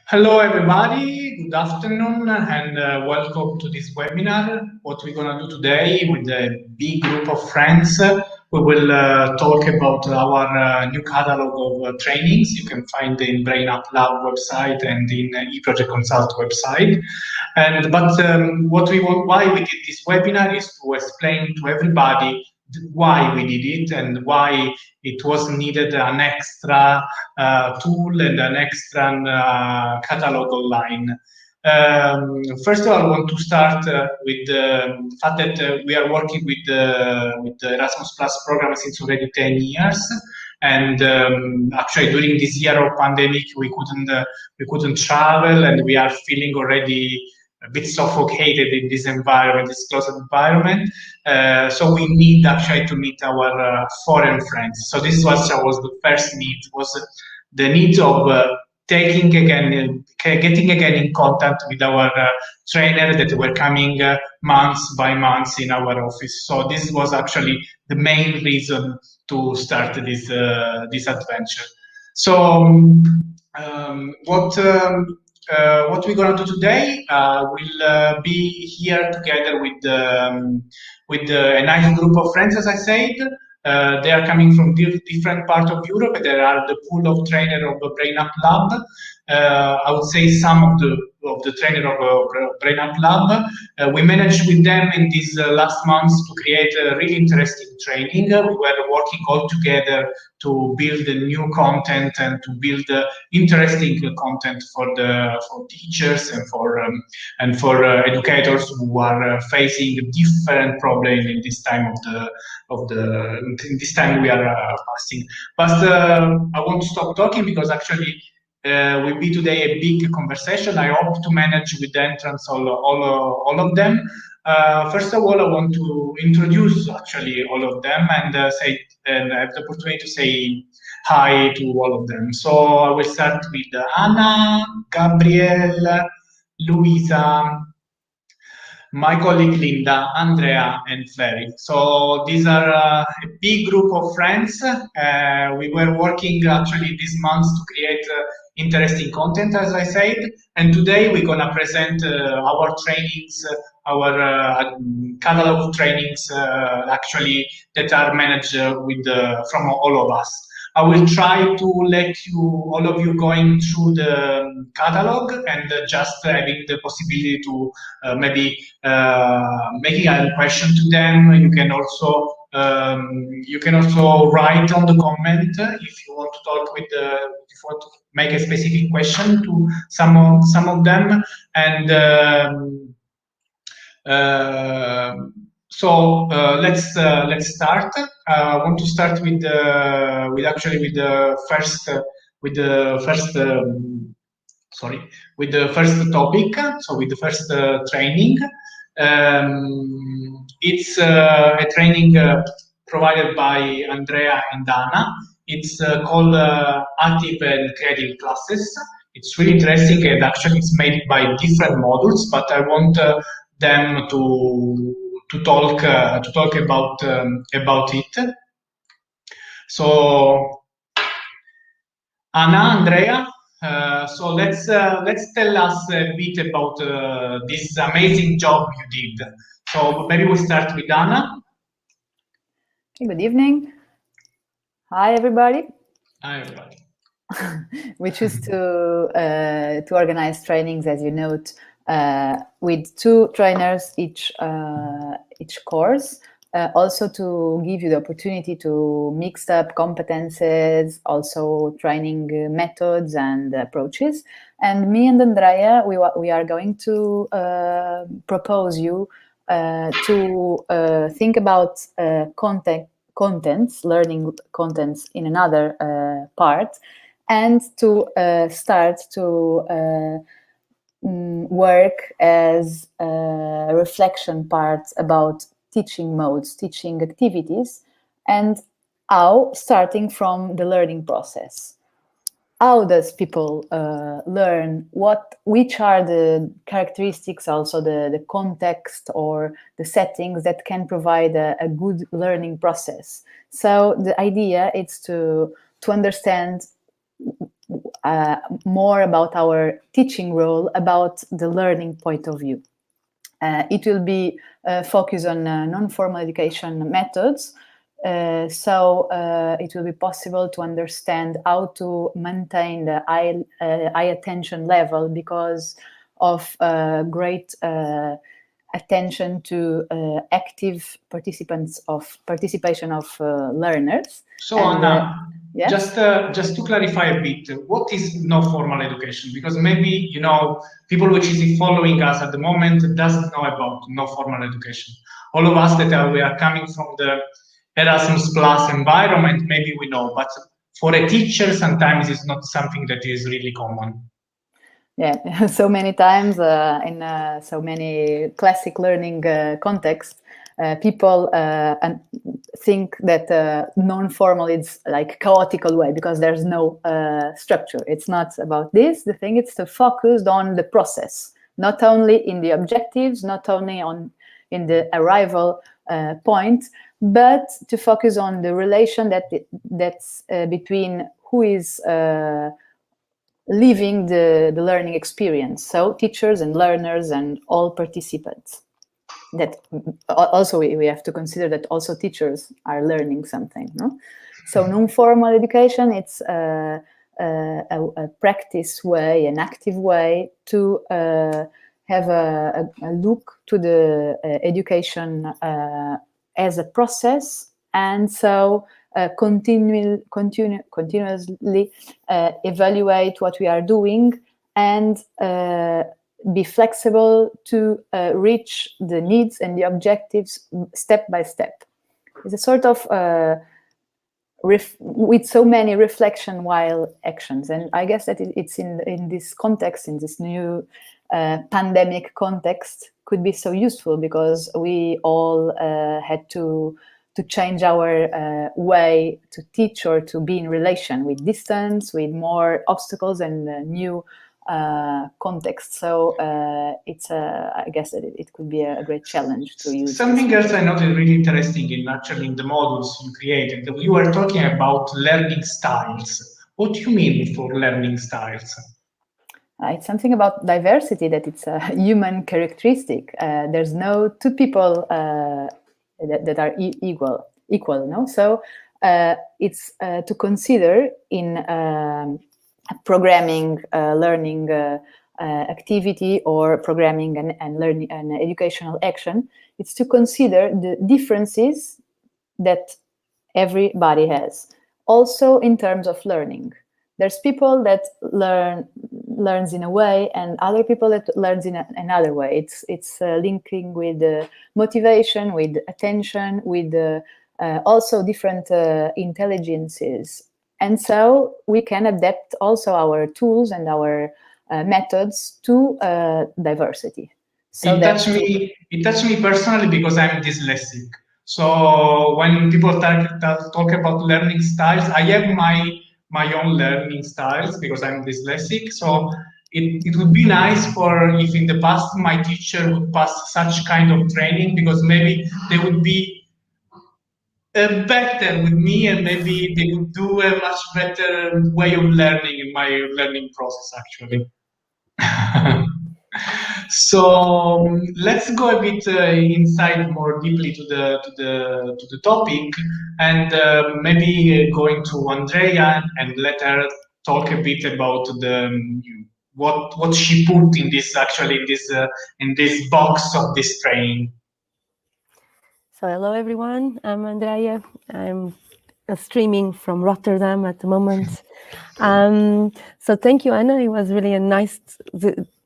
Hello, everybody. Good afternoon, and welcome to this webinar. What we're going to do today with a big group of friends, we will talk about our new catalog of trainings. You can find in Brain Up Lab website and in eProject Consult website. What we want, why we did this webinar is to explain to everybody why we did it and why it was needed an extra tool and an extra catalog online. First of all, I want to start with the fact that we are working with the Erasmus Plus program since already 10 years. And actually, during this year of pandemic, we couldn't travel, and we are feeling already a bit suffocated in this environment, this closed environment. So we need actually to meet our foreign friends. So this was the first need, was the need of getting again in contact with our trainer that were coming months by months in our office. So this was actually the main reason to start this adventure. So what we're going to do today, we'll be here together with a nice group of friends, as I said. They are coming from different parts of Europe. There are the pool of trainers of the Brain Up Lab. I would say some of the trainers of Brain Up Lab. We managed with them in these last months to create a really interesting training. We were working all together to build new content and to build interesting content for teachers and for educators who are facing different problems in this time in this time we are passing. But I won't stop talking because actually will be today a big conversation. I hope to manage with the entrance all of them. First of all, I want to introduce actually all of them and I have the opportunity to say hi to all of them. So I will start with Anna, Gabriel, Luisa, my colleague Linda, Andrea, and Flery. So these are a big group of friends. We were working actually this month to create interesting content, as I said. And today we're going to present our trainings, our catalog of trainings actually that are managed from all of us. I will try to let all of you going through the catalog and just having the possibility to maybe making a question to them. You can also write on the comment if you want to talk if you want to make a specific question to some of them. And let's start. I want to start with the first topic. So with the first training. It's a training provided by Andrea and Anna. It's called Active and Creative Classes. It's really interesting, and actually it's made by different modules, but I want them to talk about it. So Anna, Andrea, so let's tell us a bit about this amazing job you did. So maybe we'll start with Anna. Good evening. Hi, everybody. Hi, everybody. We choose to organize trainings, as you note, with 2 trainers each course. Also to give you the opportunity to mix up competences, also training methods and approaches. And me and Andreia, we are going to propose you to think about contents, learning contents in another part, and to start to work as reflection parts about teaching modes, teaching activities, and how, starting from the learning process. How does people learn? Which are the characteristics, also the context or the settings that can provide a good learning process? So the idea is to understand more about our teaching role, about the learning point of view. It will be focused on non-formal education methods, so it will be possible to understand how to maintain the high attention level because of great attention to active participation of learners. So Anna, just to clarify a bit, what is no formal education? Because maybe people which is following us at the moment doesn't know about no formal education. All of us that we are coming from the Erasmus Plus environment, maybe we know, but for a teacher, sometimes it's not something that is really common. Yeah, so many times in so many classic learning contexts, people think that non-formal is like chaotical way because there's no structure. It's not about this. The thing is to focus on the process, not only in the objectives, not only in the arrival point, but to focus on the relation that's between who is living the learning experience. So teachers and learners and all participants. That also we have to consider that also teachers are learning something. No? So non-formal education, it's a practice way, an active way to have a look to the education as a process, and so continuously evaluate what we are doing and be flexible to reach the needs and the objectives step by step. It's a sort of with so many reflection while actions, and I guess that it's in this context, in this new pandemic context, could be so useful because we all had to change our way to teach or to be in relation with distance, with more obstacles and new context. So it's I guess that it could be a great challenge to use. Something else I noticed really interesting in the modules you created, you were talking about learning styles. What do you mean for learning styles? It's something about diversity, that it's a human characteristic. There's no two people that are equal, no? So it's to consider in programming, learning activity, or programming and learning and educational action. It's to consider the differences that everybody has. Also in terms of learning, there's people that learns in a way, and other people that learns in another way. It's linking with motivation, with attention, with also different intelligences. And so we can adapt also our tools and our methods to diversity. So it touched me personally because I'm dyslexic. So when people talk about learning styles, I have my own learning styles because I'm dyslexic. So it would be nice if in the past my teacher would pass such kind of training, because maybe they would be better with me, and maybe they would do a much better way of learning in my learning process, actually. So let's go a bit inside more deeply to the topic, and maybe going to Andreia and let her talk a bit about what she put in this in this box of this training. So hello everyone, I'm Andreia. I'm streaming from Rotterdam at the moment. So thank you, Anna. It was really a nice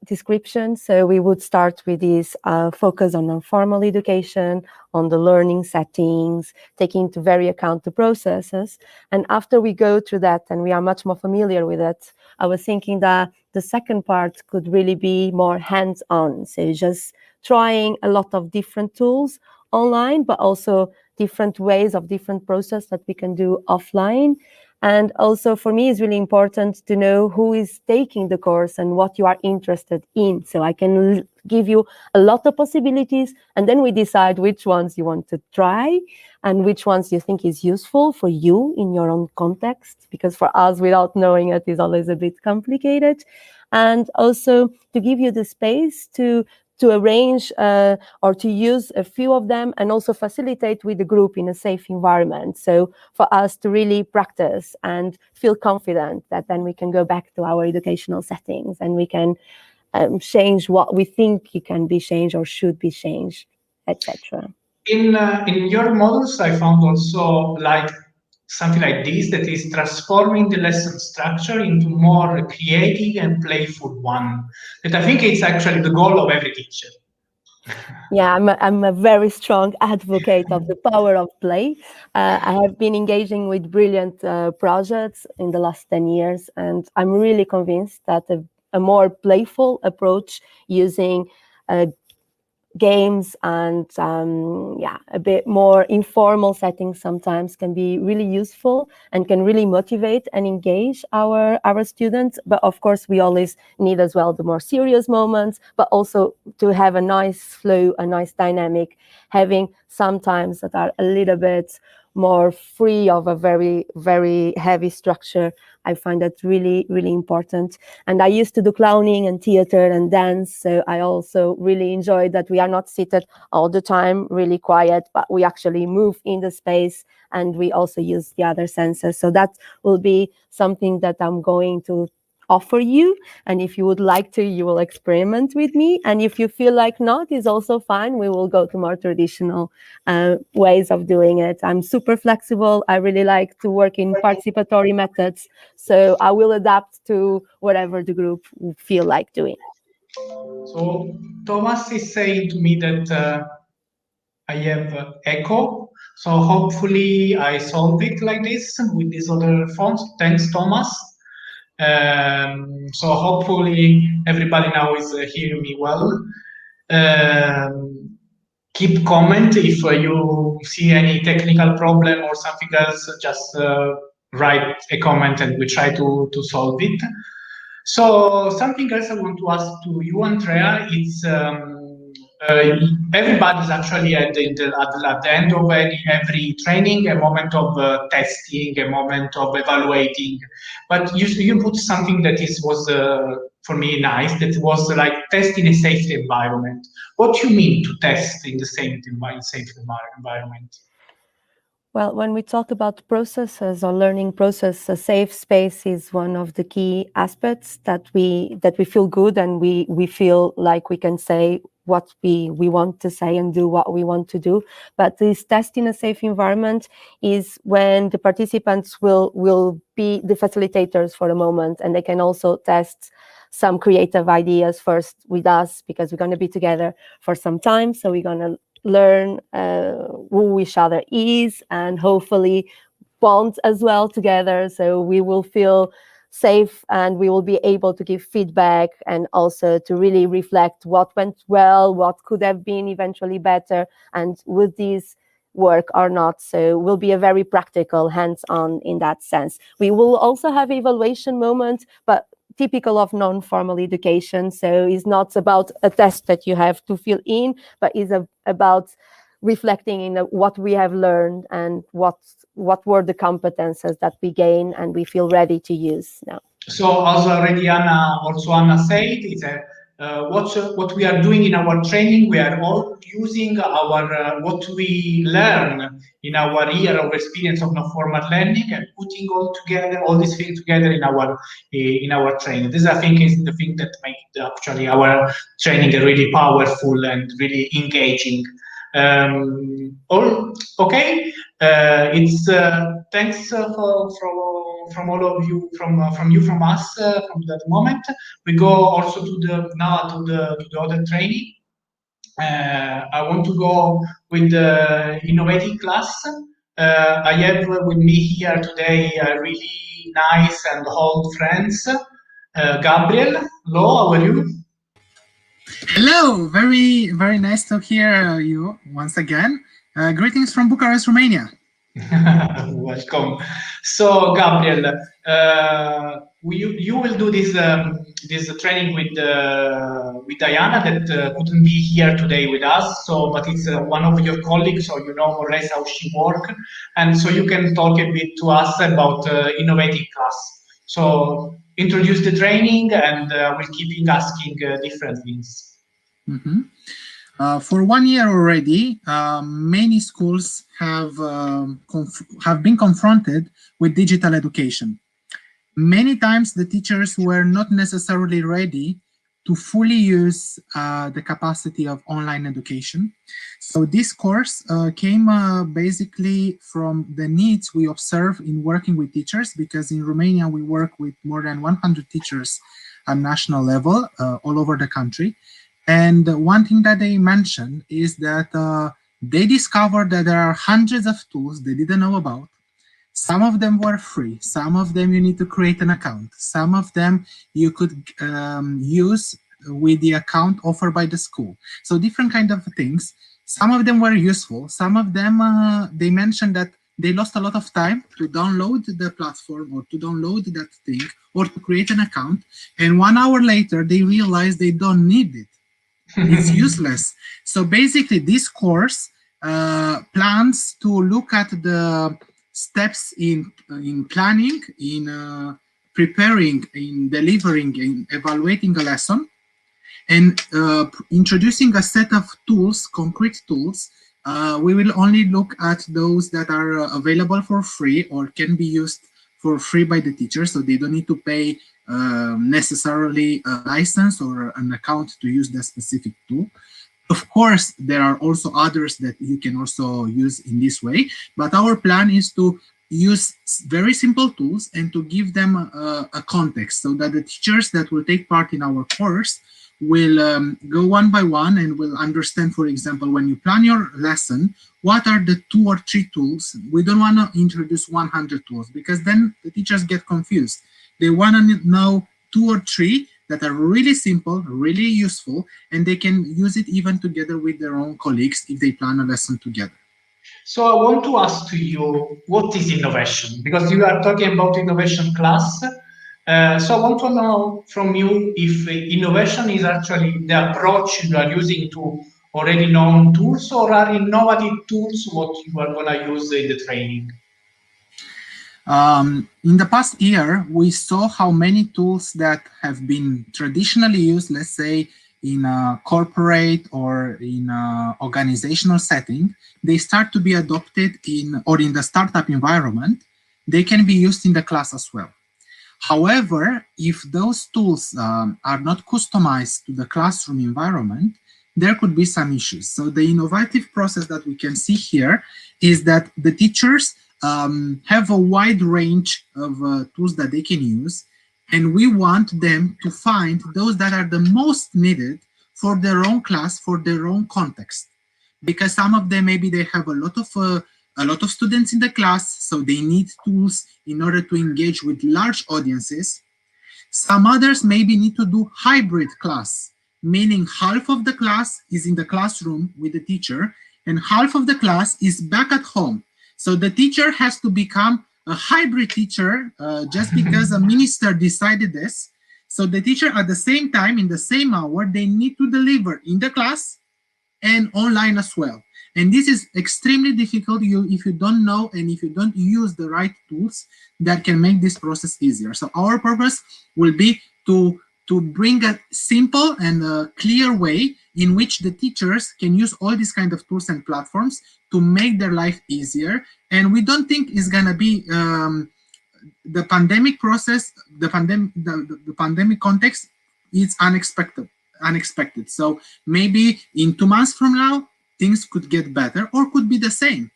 description. So we would start with this focus on non-formal education, on the learning settings, taking into very account the processes. And after we go through that and we are much more familiar with it, I was thinking that the second part could really be more hands-on. So just trying a lot of different tools online, but also different ways of different process that we can do offline. And also for me, it's really important to know who is taking the course and what you are interested in. So I can give you a lot of possibilities, and then we decide which ones you want to try and which ones you think is useful for you in your own context, because for us, without knowing it, is always a bit complicated. And also to give you the space to arrange or to use a few of them, and also facilitate with the group in a safe environment. So for us to really practice and feel confident that then we can go back to our educational settings and we can change what we think it can be changed or should be changed, etc. In your models, I found also like something like this, that is transforming the lesson structure into more creative and playful one. That I think it's actually the goal of every teacher. Yeah, I'm a very strong advocate of the power of play. I have been engaging with brilliant projects in the last 10 years, and I'm really convinced that a more playful approach using games and a bit more informal settings sometimes can be really useful and can really motivate and engage our students. But of course, we always need as well the more serious moments, but also to have a nice flow, a nice dynamic, having some times that are a little bit more free of a very, very heavy structure. I find that really, really important. And I used to do clowning and theater and dance, so I also really enjoyed that we are not seated all the time, really quiet, but we actually move in the space and we also use the other senses. So that will be something that I'm going to offer you, and if you would like to, you will experiment with me, and if you feel like not, is also fine. We will go to more traditional ways of doing it. I'm super flexible. I really like to work in participatory methods, so I will adapt to whatever the group will feel like doing. So Thomas is saying to me that I have echo, so hopefully I solve it like this with these other phones. Thanks, Thomas. So hopefully everybody now is hearing me well. Keep comment if you see any technical problem or something else. Just write a comment and we try to solve it. So something else I want to ask to you, Andrea, is everybody's actually at the end of every training, a moment of testing, a moment of evaluating. But you put something that was for me nice, that was like test in a safe environment. What do you mean to test in the safe environment? Well, when we talk about processes or learning process, a safe space is one of the key aspects that we feel good, and we feel like we can say what we want to say and do what we want to do. But this test in a safe environment is when the participants will be the facilitators for a moment, and they can also test some creative ideas first with us, because we're going to be together for some time. So we're going to learn who each other is, and hopefully bond as well together. So we will feel safe, and we will be able to give feedback, and also to really reflect what went well, what could have been eventually better, and would this work or not. So we'll be a very practical, hands-on in that sense. We will also have evaluation moments, but typical of non-formal education. So it's not about a test that you have to fill in, but is about reflecting in what we have learned and what were the competences that we gain and we feel ready to use now. So as already Anna said, it's what we are doing in our training. We are all using our what we learn in our year of experience of non-formal learning and putting all these things together in our training. This, I think, is the thing that makes actually our training really powerful and really engaging. Okay, it's thanks from all of you, from us, from that moment. We go also to the other training. I want to go with the innovative class. I have with me here today really nice and old friends. Gabriel, hello, how are you? Hello, very, very nice to hear you once again. Greetings from Bucharest, Romania. Welcome. So, Gabriel, you will do this training with Diana that couldn't be here today with us. So, but it's one of your colleagues, so you know more or less how she works, and so you can talk a bit to us about innovative class. So, introduce the training, and we'll keep asking different things. Mm-hmm. For 1 year already, many schools have been confronted with digital education. Many times the teachers were not necessarily ready to fully use the capacity of online education. So this course came basically from the needs we observe in working with teachers, because in Romania we work with more than 100 teachers at national level all over the country. And one thing that they mentioned is that they discovered that there are hundreds of tools they didn't know about. Some of them were free. Some of them you need to create an account. Some of them you could use with the account offered by the school. So different kind of things. Some of them were useful. Some of them, they mentioned that they lost a lot of time to download the platform or to download that thing or to create an account. And 1 hour later, they realized they don't need it. It's useless. So basically this course plans to look at the steps in planning, in preparing, in delivering, in evaluating a lesson, and introducing a set of tools, concrete tools. We will only look at those that are available for free or can be used for free by the teacher, so they don't need to pay necessarily a license or an account to use the specific tool. Of course, there are also others that you can also use in this way, but our plan is to use very simple tools and to give them a context, so that the teachers that will take part in our course will go one by one and will understand, for example, when you plan your lesson, what are the 2 or 3 tools. We don't want to introduce 100 tools, because then the teachers get confused. They want to know 2 or 3 that are really simple, really useful, and they can use it even together with their own colleagues if they plan a lesson together. So I want to ask to you, what is innovation? Because you are talking about innovation class. So I want to know from you if innovation is actually the approach you are using to already known tools, or are innovative tools what you are going to use in the training? In the past year, we saw how many tools that have been traditionally used, let's say, in a corporate or in an organizational setting, they start to be adopted in the startup environment. They can be used in the class as well. However, if those tools are not customized to the classroom environment, there could be some issues. So the innovative process that we can see here is that the teachers have a wide range of tools that they can use, and we want them to find those that are the most needed for their own class, for their own context. Because some of them, maybe they have a lot of students in the class, so they need tools in order to engage with large audiences. Some others maybe need to do hybrid class, meaning half of the class is in the classroom with the teacher and half of the class is back at home. So the teacher has to become a hybrid teacher just because a minister decided this. So the teacher at the same time, in the same hour, they need to deliver in the class and online as well. And this is extremely difficult if you don't know and if you don't use the right tools that can make this process easier. So our purpose will be to bring a simple and a clear way in which the teachers can use all these kind of tools and platforms to make their life easier. And we don't think it's gonna be the pandemic process, the pandemic context is unexpected. So maybe in 2 months from now, things could get better or could be the same.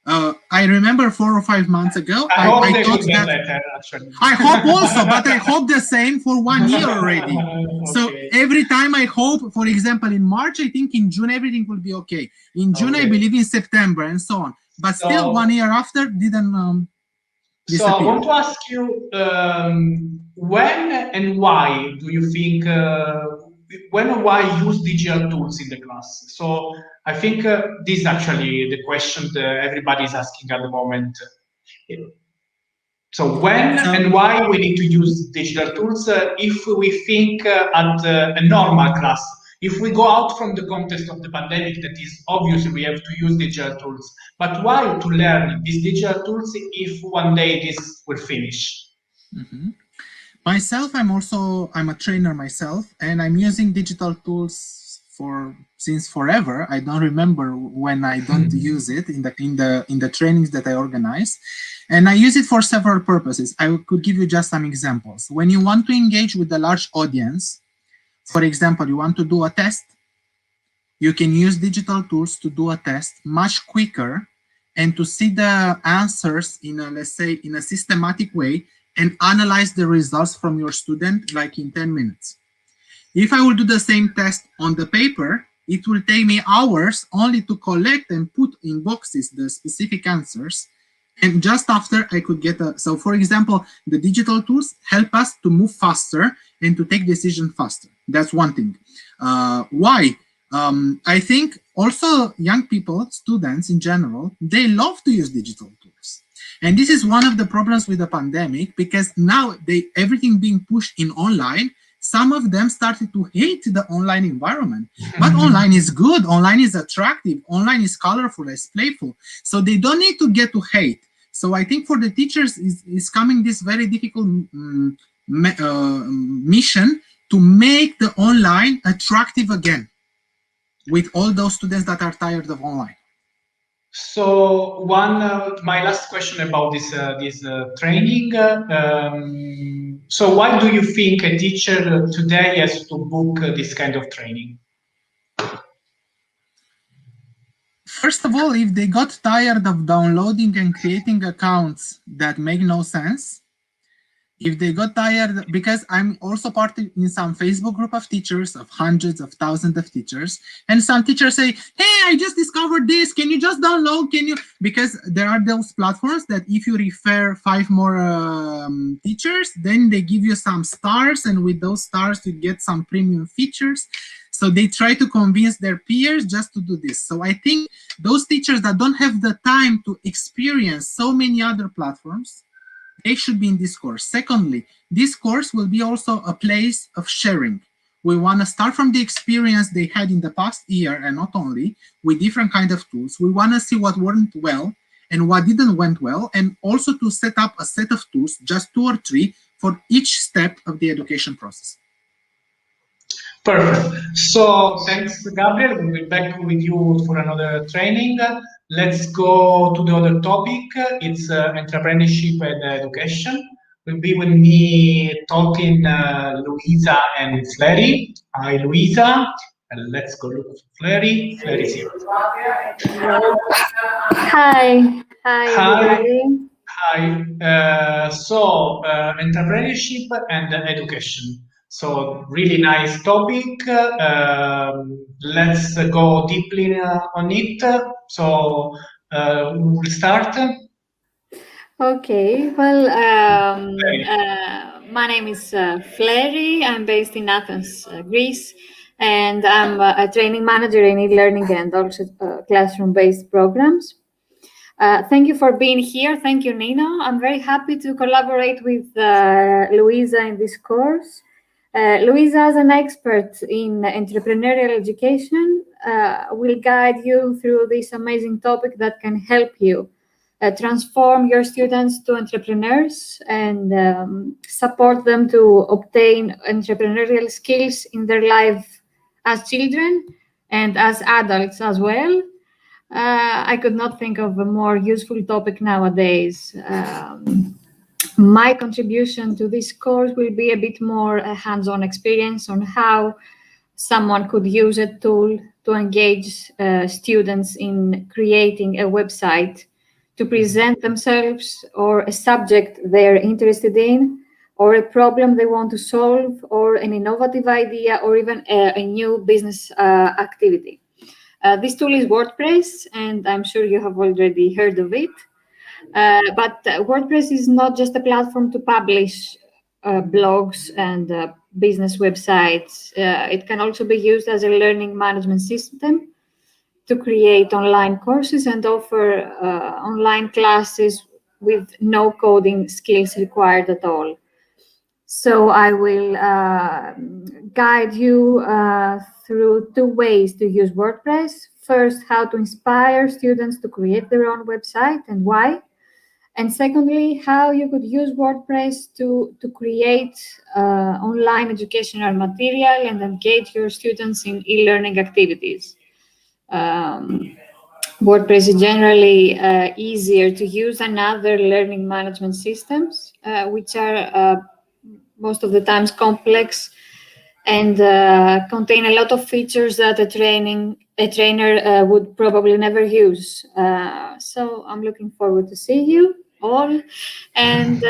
I remember 4 or 5 months ago, I hope they thought could get that better, actually. I hope also, but I hope the same for 1 year already. Okay. So every time I hope, for example, in March, I think in June, everything will be okay. In June, I believe in September and so on. But still 1 year after didn't disappear. So I want to ask you, when and why do you think when or why use digital tools in the class? So I think this is actually the question that everybody is asking at the moment. So when and why we need to use digital tools if we think at a normal class. If we go out from the context of the pandemic, that is obviously we have to use digital tools. But why to learn these digital tools if one day this will finish? Mm-hmm. Myself, I'm a trainer myself, and I'm using digital tools since forever. I don't remember when I don't use it in the trainings that I organize, and I use it for several purposes. I could give you just some examples. When you want to engage with a large audience, for example, you want to do a test, you can use digital tools to do a test much quicker and to see the answers in a, let's say, in a systematic way, and analyze the results from your student like in 10 minutes. If I will do the same test on the paper, it will take me hours only to collect and put in boxes the specific answers. And just after I could get so for example, the digital tools help us to move faster and to take decisions faster. That's one thing. Why? I think also young people, students in general, they love to use digital tools. And this is one of the problems with the pandemic, because now everything being pushed in online, some of them started to hate the online environment. But online is good, online is attractive, online is colorful, it's playful. So they don't need to get to hate. So I think for the teachers is coming this very difficult mission to make the online attractive again with all those students that are tired of online. So my last question about this training. So why do you think a teacher today has to book this kind of training? First of all, if they got tired of downloading and creating accounts that make no sense, if they got tired, because I'm also part in some Facebook group of teachers, of hundreds of thousands of teachers, and some teachers say, hey, I just discovered this, can you just download, can you? Because there are those platforms that if you refer 5 more teachers, then they give you some stars, and with those stars you get some premium features. So they try to convince their peers just to do this. So I think those teachers that don't have the time to experience so many other platforms, they should be in this course. Secondly, this course will be also a place of sharing. We want to start from the experience they had in the past year, and not only, with different kinds of tools. We want to see what went well and what didn't went well, and also to set up a set of tools, just 2 or 3, for each step of the education process. Perfect. So thanks, Gabriel. We'll be back with you for another training. Let's go to the other topic. It's entrepreneurship and education. Will be with me talking Luisa and Flery. Hi, Luisa. And let's go look for Flery. Flery's here. Hi. Everybody. Hi. So entrepreneurship and education. So really nice topic. Let's go deeply on it. So we'll start. Okay. Well, my name is Flery. I'm based in Athens, Greece, and I'm a training manager in e-learning and also classroom-based programs. Thank you for being here. Thank you, Nino. I'm very happy to collaborate with Luisa in this course. Luisa, as an expert in entrepreneurial education, will guide you through this amazing topic that can help you transform your students to entrepreneurs and support them to obtain entrepreneurial skills in their life as children and as adults as well. I could not think of a more useful topic nowadays. My contribution to this course will be a bit more hands-on experience on how someone could use a tool to engage students in creating a website to present themselves or a subject they're interested in, or a problem they want to solve, or an innovative idea, or even a new business activity. This tool is WordPress, and I'm sure you have already heard of it. But WordPress is not just a platform to publish blogs and business websites. It can also be used as a learning management system to create online courses and offer online classes with no coding skills required at all. So I will guide you through 2 ways to use WordPress. First, how to inspire students to create their own website and why. And secondly, how you could use WordPress to create online educational material and engage your students in e-learning activities. WordPress is generally easier to use than other learning management systems, which are most of the times complex and contain a lot of features that a trainer would probably never use. So I'm looking forward to see you all and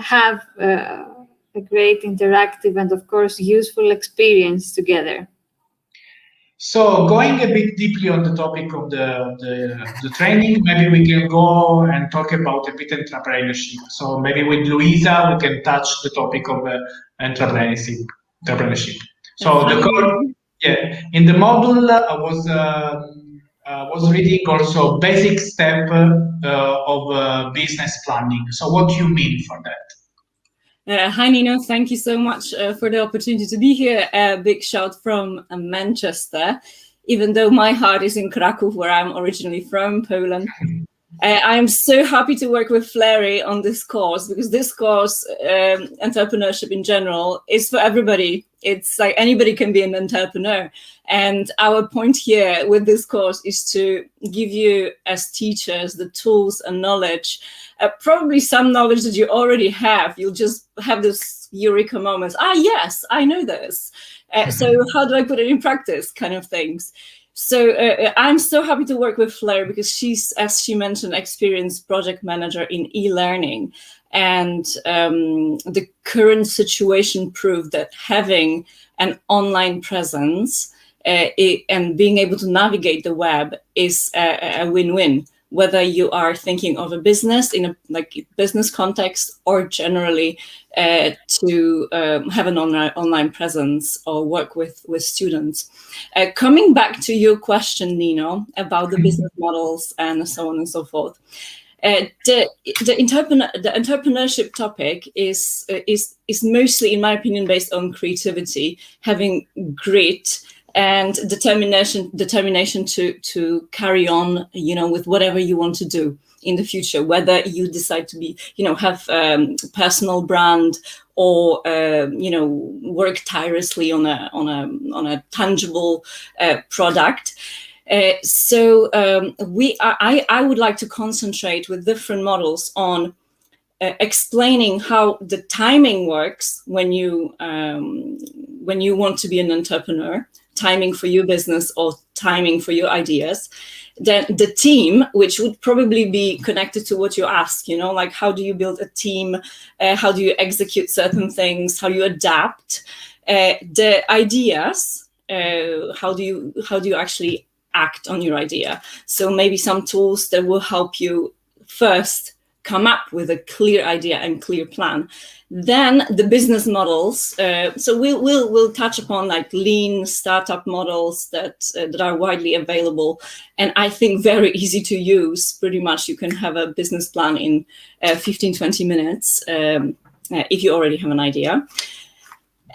have a great interactive and of course useful experience together. So going a bit deeply on the topic of the training, maybe we can go and talk about a bit entrepreneurship. So maybe with Luisa, we can touch the topic of entrepreneurship. So the core, yeah, in the module I was reading also basic step of business planning. So what do you mean for that? Hi, Nino. Thank you so much for the opportunity to be here. Big shout from Manchester, even though my heart is in Kraków, where I'm originally from, Poland. I'm so happy to work with Flery on this course because this course, entrepreneurship in general, is for everybody. It's like anybody can be an entrepreneur. And our point here with this course is to give you as teachers the tools and knowledge, probably some knowledge that you already have. You'll just have this eureka moments. Yes, I know this. So how do I put it in practice kind of things? So I'm so happy to work with Flery because she's, as she mentioned, experienced project manager in e-learning. And the current situation proved that having an online presence and being able to navigate the web is a win-win, whether you are thinking of a business in a business context or generally to have an online presence or work with students. Coming back to your question, Nino, about the business models and so on and so forth. The entrepreneurship topic is mostly, in my opinion, based on creativity, having grit and determination to carry on, with whatever you want to do in the future, whether you decide to be, have personal brand or work tirelessly on a tangible product. So I would like to concentrate with different models on explaining how the timing works when you want to be an entrepreneur, timing for your business or timing for your ideas. Then the team, which would probably be connected to what you ask, like how do you build a team? How do you execute certain things? How do you adapt? The ideas, how do you actually act on your idea? So maybe some tools that will help you first come up with a clear idea and clear plan. Then the business models. So we'll touch upon like lean startup models that are widely available, and I think very easy to use. Pretty much, you can have a business plan in 15-20 minutes if you already have an idea.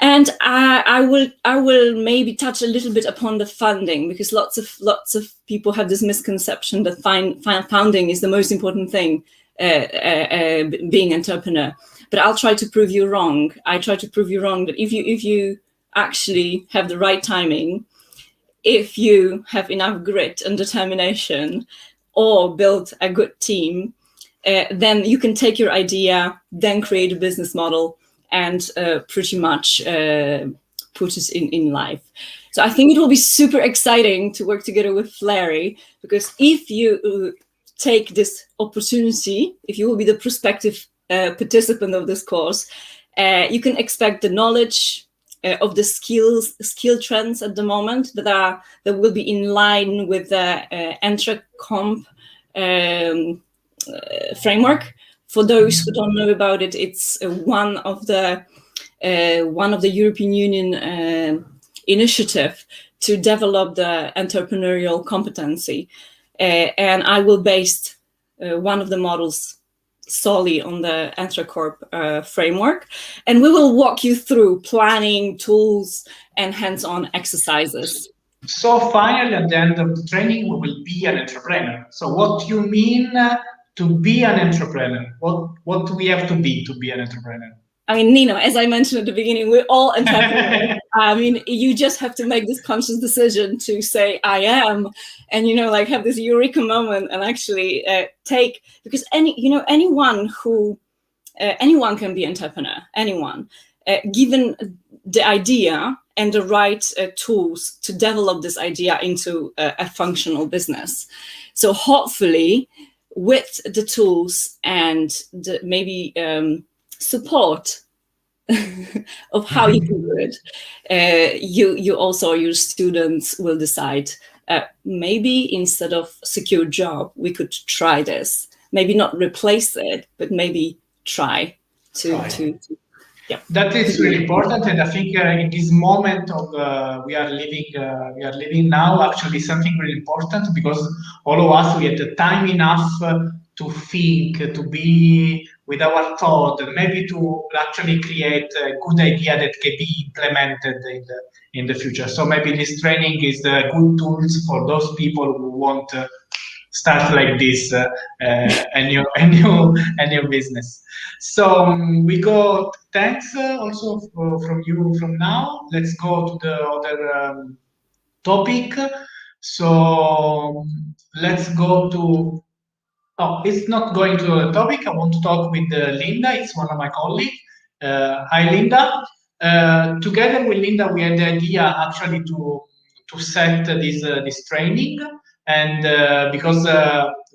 And I will maybe touch a little bit upon the funding, because lots of people have this misconception that funding is the most important thing being an entrepreneur. But I'll try to prove you wrong. I try to prove you wrong that if you actually have the right timing, if you have enough grit and determination, or build a good team, then you can take your idea, then create a business model, and pretty much put it in life. So I think it will be super exciting to work together with Flery, because if you take this opportunity, if you will be the prospective participant of this course, you can expect the knowledge of the skill trends at the moment that will be in line with the EntreComp framework For those who don't know about it, it's one of the European Union initiative to develop the entrepreneurial competency, and I will base one of the models solely on the Entrecorp framework, and we will walk you through planning, tools, and hands-on exercises. So finally, at the end of the training, we will be an entrepreneur. So what do you mean to be an entrepreneur? What do we have to be an entrepreneur? I mean, Nino, as I mentioned at the beginning, we're all entrepreneurs. I mean, you just have to make this conscious decision to say, I am, and, like have this eureka moment and actually take, because anyone can be entrepreneur, anyone, given the idea and the right tools to develop this idea into a functional business. So hopefully with the tools and the maybe support of how you can do it, you also, your students will decide, maybe instead of secure job, we could try this. Maybe not replace it, but maybe try to yeah. That is really important, and I think in this moment of we are living now, actually something really important, because all of us, we had the time enough to think, to be with our thought, maybe to actually create a good idea that can be implemented in the future. So maybe this training is good tools for those people who want to start like this a new business. So we go. Thanks also from you. From now, let's go to the other topic. So let's go to. Oh, it's not going to a topic. I want to talk with Linda. It's one of my colleagues. Hi, Linda. Together with Linda, we had the idea actually to set this training, and because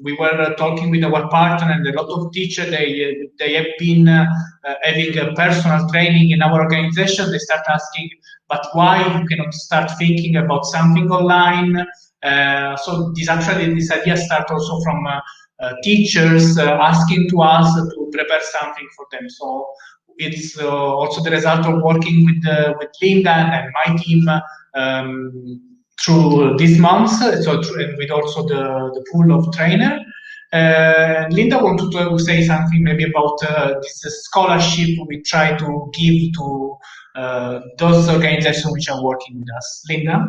we were talking with our partner, and a lot of teachers, they have been having a personal training in our organization. They start asking, but why you cannot start thinking about something online? So this idea starts also from teachers asking to us to prepare something for them. So it's also the result of working with Linda and my team through this month, and with also the pool of trainer. Linda wanted to say something maybe about this scholarship we try to give to those organizations which are working with us. Linda?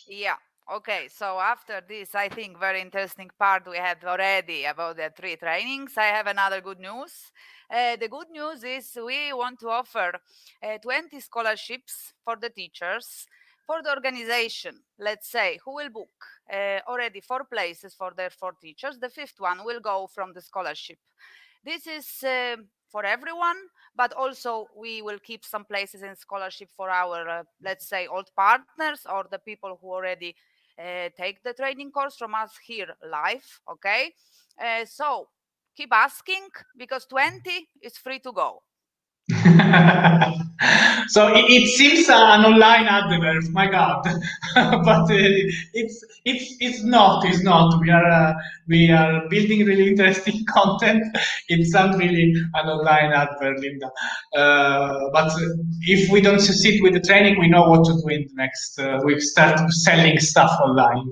Yeah. Okay, so after this, I think, very interesting part we had already about the 3 trainings, I have another good news. The good news is we want to offer 20 scholarships for the teachers, for the organization, let's say, who will book already 4 places for their 4 teachers. The 5th one will go from the scholarship. This is for everyone, but also we will keep some places in scholarship for our, let's say, old partners or the people who already take the training course from us here live, okay? So keep asking, because 20 is free to go. So it seems an online advert, my God, but it's not. We are building really interesting content. It's not really an online advert, Linda. But if we don't succeed with the training, we know what to do in the next. We start selling stuff online.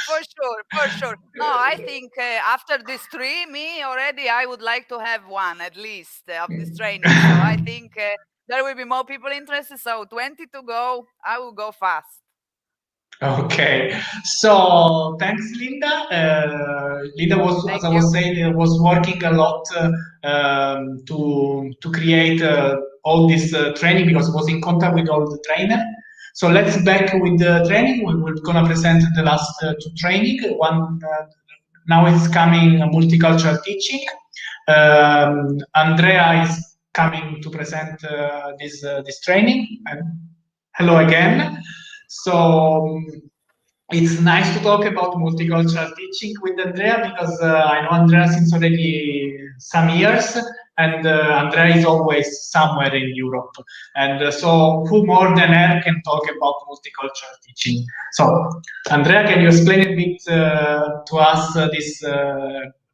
For sure. No, I think after this 3, I would like to have 1 at least of this training. So I think there will be more people interested. So 20 to go. I will go fast. Okay, so thanks, Linda. Linda was, as I was saying, was working a lot to create all this training, because it was in contact with all the trainers. So let's back with the training. We're gonna present the last 2 training. One now it's coming, multicultural teaching. Andreia is coming to present this training. And hello again. So it's nice to talk about multicultural teaching with Andreia, because I know Andreia since already some years, and Andreia is always somewhere in Europe. And so who more than her can talk about multicultural teaching? So Andreia, can you explain a bit to us this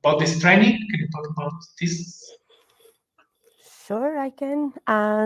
about this training? Can you talk about this? Sure, I can.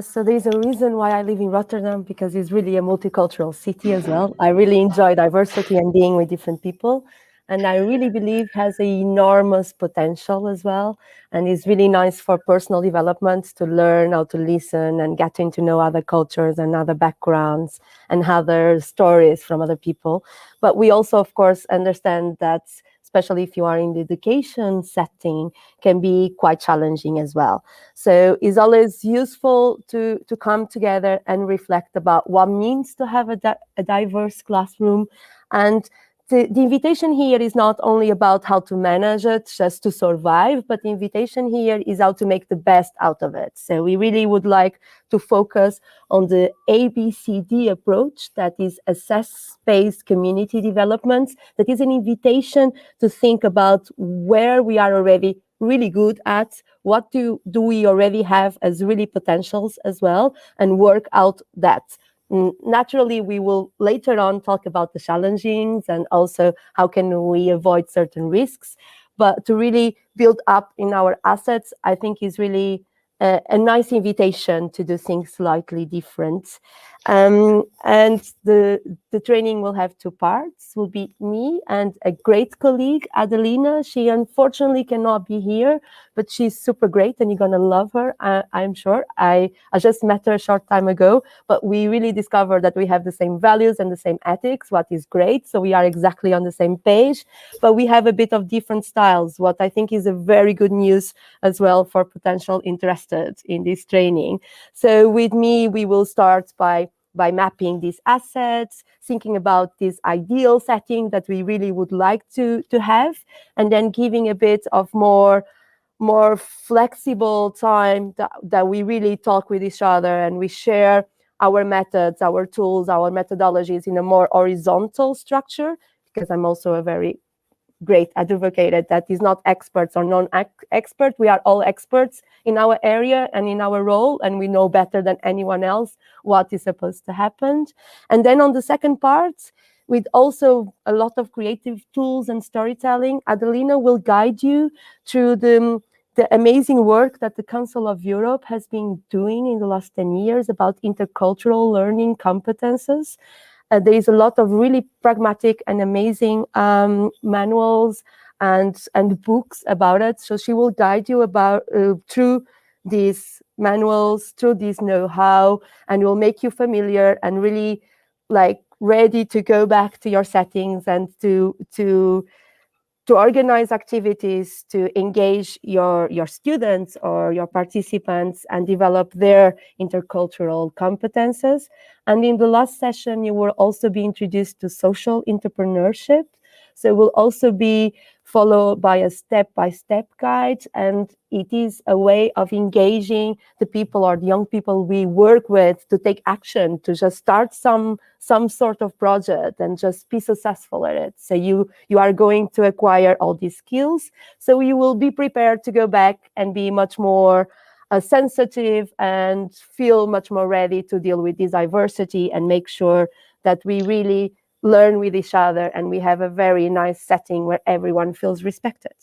So there's a reason why I live in Rotterdam, because it's really a multicultural city as well. I really enjoy diversity and being with different people. And I really believe has an enormous potential as well. And it's really nice for personal development to learn how to listen and getting to know other cultures and other backgrounds and other stories from other people. But we also, of course, understand that, especially if you are in the education setting, can be quite challenging as well. So it's always useful to come together and reflect about what means to have a diverse classroom. And the invitation here is not only about how to manage it just to survive, but the invitation here is how to make the best out of it. So we really would like to focus on the ABCD approach, that is assess-based community development. That is an invitation to think about where we are already really good at, what do we already have as really potentials as well, and work out that. Naturally, we will later on talk about the challengings and also how can we avoid certain risks. But to really build up in our assets, I think is really a nice invitation to do things slightly different. And the training will have two parts. Will be me and a great colleague, Adelina. She unfortunately cannot be here, but she's super great and you're going to love her, I'm sure. I just met her a short time ago, but we really discovered that we have the same values and the same ethics, what is great. So we are exactly on the same page, but we have a bit of different styles, what I think is a very good news as well for potential interested in this training. So with me, we will start by mapping these assets, thinking about this ideal setting that we really would like to have, and then giving a bit of more flexible time that we really talk with each other and we share our methods, our tools, our methodologies in a more horizontal structure, because I'm also a very great advocate that is not experts or non-expert. We are all experts in our area and in our role, and we know better than anyone else what is supposed to happen. And then on the second part, with also a lot of creative tools and storytelling, Adelina will guide you through the amazing work that the Council of Europe has been doing in the last 10 years about intercultural learning competences. There is a lot of really pragmatic and amazing manuals and books about it. So she will guide you about through these manuals, through this know-how, and will make you familiar and really like ready to go back to your settings and to organize activities, to engage your students or your participants and develop their intercultural competences. And in the last session, you will also be introduced to social entrepreneurship. So it will also be followed by a step-by-step guide, and it is a way of engaging the people or the young people we work with to take action, to just start some sort of project and just be successful at it. So you are going to acquire all these skills. So you will be prepared to go back and be much more sensitive and feel much more ready to deal with this diversity and make sure that we really learn with each other and we have a very nice setting where everyone feels respected.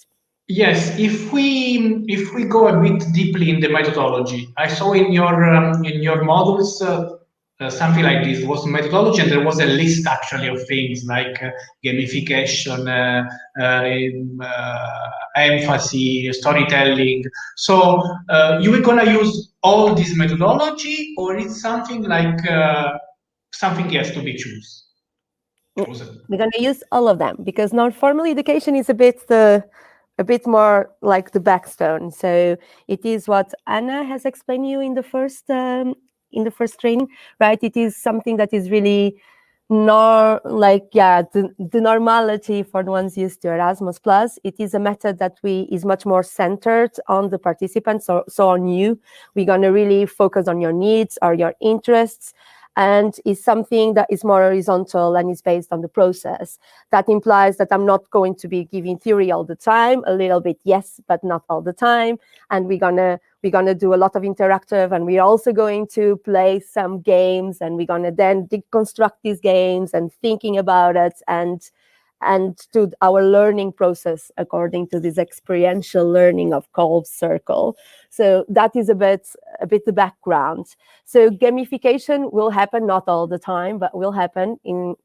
Yes, if we go a bit deeply in the methodology, I saw in your modules something like this. There was methodology and there was a list actually of things like gamification, emphasis, storytelling. So you were gonna use all this methodology, or it's something like something else to be chosen? We're going to use all of them because non-formal education is a bit more like the backbone. So it is what Anna has explained to you in the first training, right? It is something that is really the normality for the ones used to Erasmus Plus. It is a method that is much more centered on the participants, so on you. We're going to really focus on your needs or your interests, and is something that is more horizontal and is based on the process. That implies that I'm not going to be giving theory all the time, a little bit, yes, but not all the time. And we're gonna do a lot of interactive, and we're also going to play some games, and we're gonna then deconstruct these games and thinking about it and to our learning process according to this experiential learning of Kolb's circle. So that is a bit the background. So gamification will happen, not all the time, but will happen in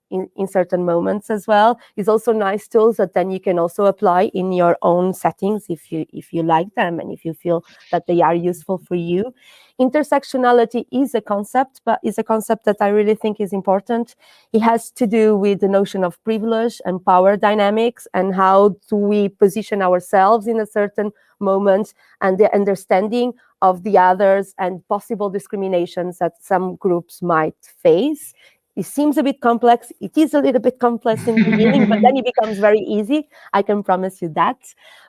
certain moments as well. It's also nice tools that then you can also apply in your own settings if you like them and if you feel that they are useful for you. Intersectionality is a concept, but is a concept that I really think is important. It has to do with the notion of privilege and power dynamics, and how do we position ourselves in a certain moment, and the understanding of the others and possible discriminations that some groups might face. It seems a bit complex. It is a little bit complex in the beginning, but then it becomes very easy. I can promise you that.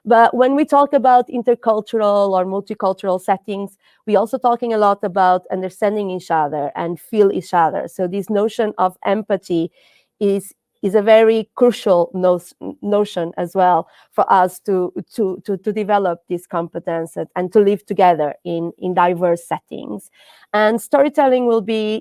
But when we talk about intercultural or multicultural settings, we're also talking a lot about understanding each other and feel each other. So this notion of empathy is a very crucial notion as well for us to develop this competence and to live together in diverse settings. And storytelling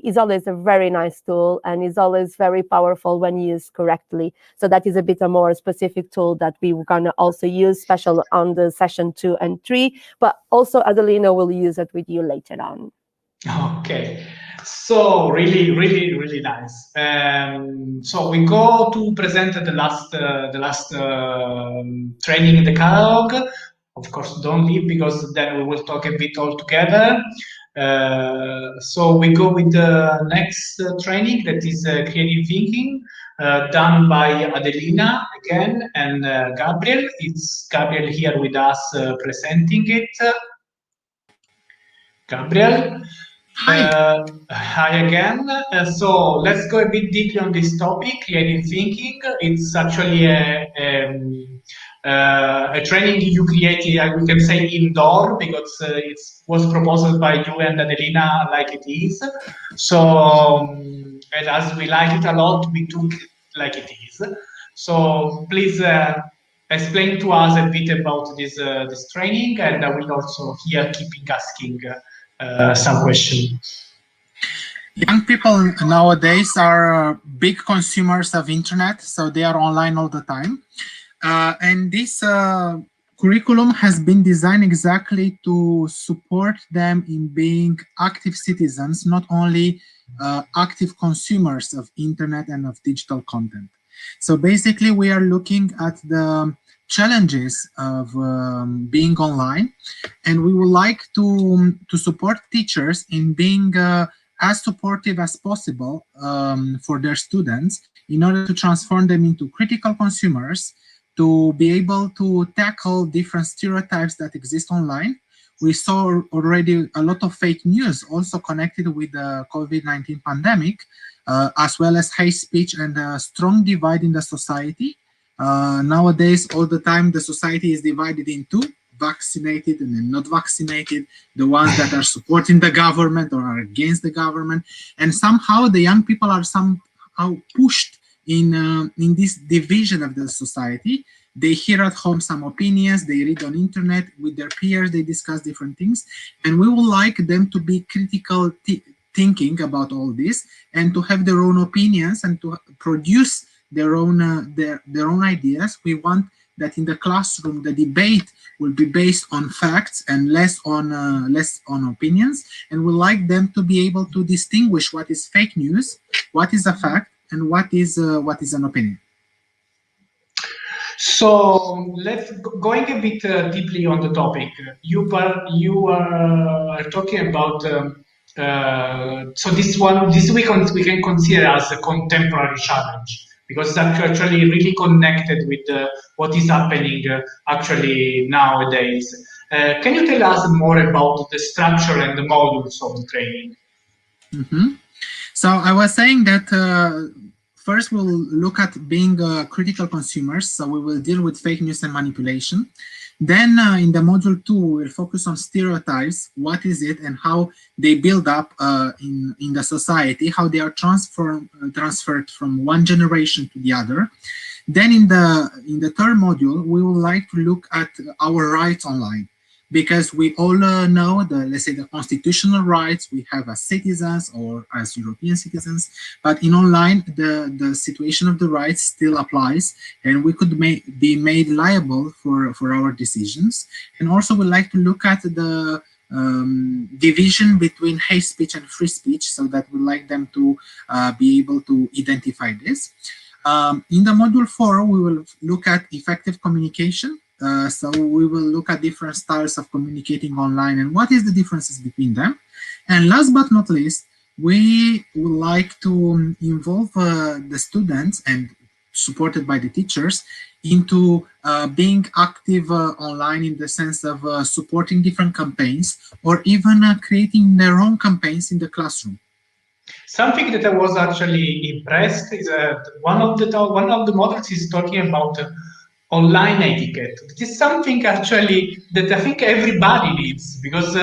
is always a very nice tool and is always very powerful when used correctly. So that is a bit a more specific tool that we were gonna also use, special on the session 2 and 3, but also Adelina will use it with you later on. Okay, so really nice. So we go to present the last training in the catalog. Of course, don't leave, because then we will talk a bit all together. So we go with the next training, that is creative thinking, done by Adelina again and Gabriel. It's Gabriel here with us presenting it. Gabriel. Hi again. So let's go a bit deeply on this topic, creative thinking. It's actually a training you created, we can say indoor, because it was proposed by you and Adelina like it is. So, and as we like it a lot, we took it like it is. So please explain to us a bit about this training, and I will also here keeping asking some questions. Young people nowadays are big consumers of internet, so they are online all the time. And this curriculum has been designed exactly to support them in being active citizens, not only active consumers of internet and of digital content. So basically, we are looking at the challenges of being online, and we would like to support teachers in being as supportive as possible for their students in order to transform them into critical consumers, to be able to tackle different stereotypes that exist online. We saw already a lot of fake news also connected with the COVID-19 pandemic, as well as hate speech and a strong divide in the society. Nowadays, all the time, the society is divided into vaccinated and then not vaccinated, the ones that are supporting the government or are against the government. And somehow the young people are somehow pushed in this division of the society. They hear at home some opinions, they read on internet with their peers, they discuss different things. And we would like them to be critical thinking about all this and to have their own opinions and to produce their own ideas. We want that in the classroom the debate will be based on facts and less on opinions, and we like them to be able to distinguish what is fake news, what is a fact, and what is an opinion. So let's going a bit deeply on the topic. You are talking about so this week we can consider as a contemporary challenge, because it's actually really connected with what is happening actually nowadays. Can you tell us more about the structure and the modules of the training? Mm-hmm. So I was saying that first we'll look at being critical consumers, so we will deal with fake news and manipulation. Then in the module 2, we'll focus on stereotypes, what is it and how they build up in the society, how they are transferred from one generation to the other. Then in the third module, we would like to look at our rights online. because we all know let's say the constitutional rights we have as citizens or as European citizens, but in online the situation of the rights still applies, and we could be made liable for our decisions. And also we like to look at the division between hate speech and free speech, so that we like them to be able to identify this. In the module 4, we will look at effective communication. So we will look at different styles of communicating online and what is the differences between them. And last but not least, we would like to involve the students, and supported by the teachers, into being active online in the sense of supporting different campaigns, or even creating their own campaigns in the classroom. Something that I was actually impressed is one of the models is talking about online etiquette. This is something actually that I think everybody needs, because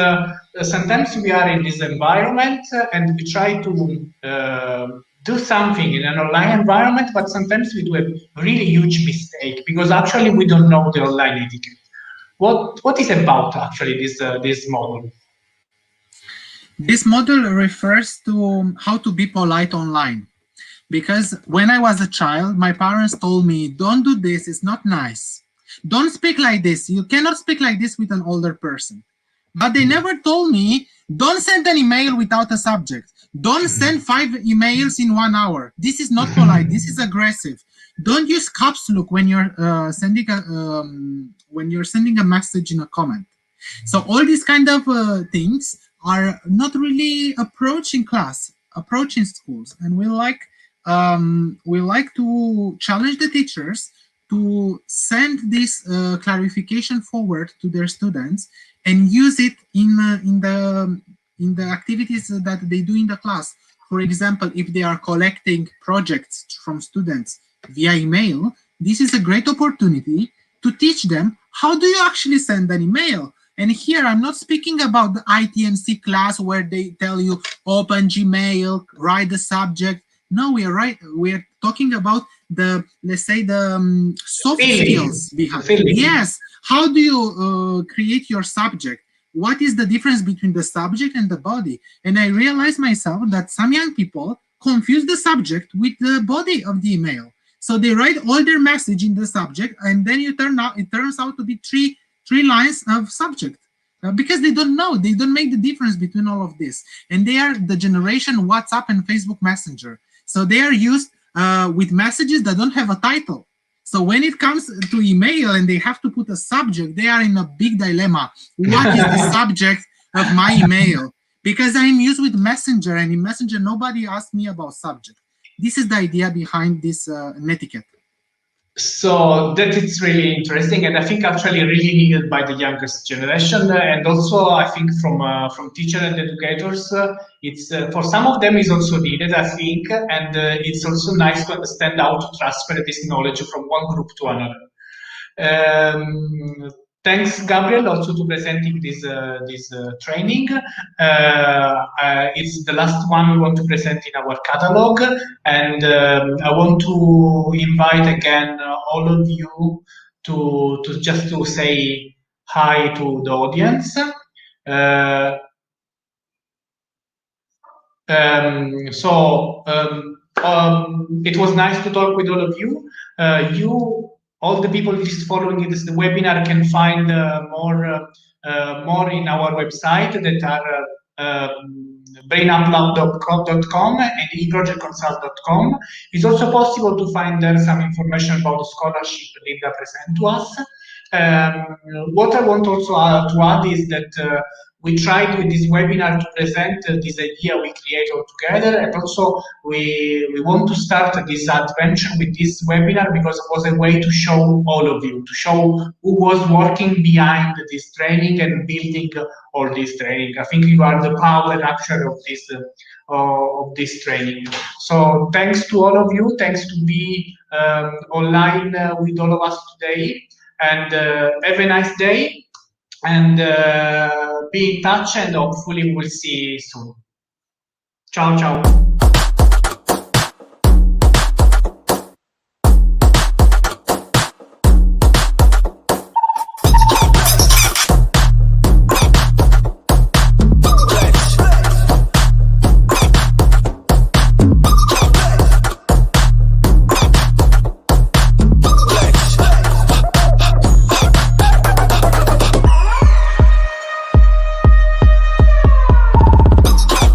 sometimes we are in this environment and we try to do something in an online environment, but sometimes we do a really huge mistake because actually we don't know the online etiquette. What is about actually this model? This model refers to how to be polite online. Because when I was a child, my parents told me, don't do this, it's not nice. Don't speak like this. You cannot speak like this with an older person. But they never told me, don't send an email without a subject. Don't send 5 emails in 1 hour. This is not polite. This is aggressive. Don't use caps lock when you're sending a message in a comment. So all these kind of things are not really approaching schools, and we like to challenge the teachers to send this clarification forward to their students and use it in the activities that they do in the class. For example, if they are collecting projects from students via email, this is a great opportunity to teach them how do you actually send an email. And here I'm not speaking about the ITMC class where they tell you open Gmail, write the subject. No, we're talking about the, let's say, the soft skills behind. Yes, how do you create your subject? What is the difference between the subject and the body? And I realized myself that some young people confuse the subject with the body of the email. So they write all their message in the subject, and then it turns out to be three lines of subject. Because they don't know, they don't make the difference between all of this. And they are the generation WhatsApp and Facebook Messenger. So they are used with messages that don't have a title. So when it comes to email and they have to put a subject, they are in a big dilemma. What is the subject of my email? Because I'm used with Messenger, and in Messenger, nobody asked me about subject. This is the idea behind this netiquette. So that it's really interesting, and I think actually really needed by the youngest generation, and also I think from teachers and educators, it's for some of them is also needed, I think, and it's also nice to understand how to transfer this knowledge from one group to another. Thanks, Gabriel, also to presenting this training. It's the last one we want to present in our catalog, and I want to invite again all of you to just to say hi to the audience. It was nice to talk with all of you. All the people who is following this webinar can find more in our website that are brainupload.com and eprojectconsult.com. It's also possible to find there some information about the scholarship Linda presented to us. What I want also to add is that we tried with this webinar to present this idea we create all together, and also we want to start this adventure with this webinar because it was a way to show all of you, to show who was working behind this training and building all this training. I think you are the power actually of this training. So thanks to all of you, thanks to be online with all of us today, and have a nice day. And be in touch, and hopefully we'll see you soon. Ciao, ciao.